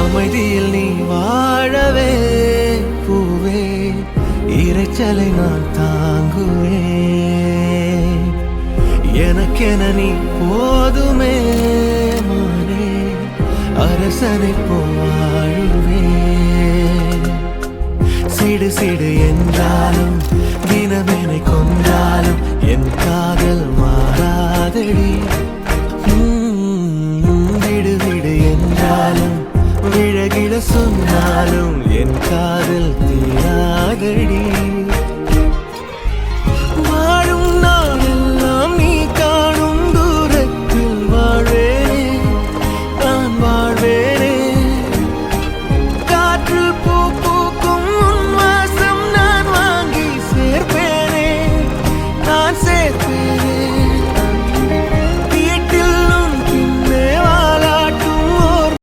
அமைதியில் நீ வாழவே பூவே இரைச்சலை நான் தாங்குவேன். எனக்கென நீ போதுமே மானே அரசனை போவாழுவேன். சிடு சிடு என்றாலும் தினமெனை கொன்றாலும் என் காதல் மாறாதடி. விடு விடு என்றாலும் விழகிட சொன்னாலும் என் காதல்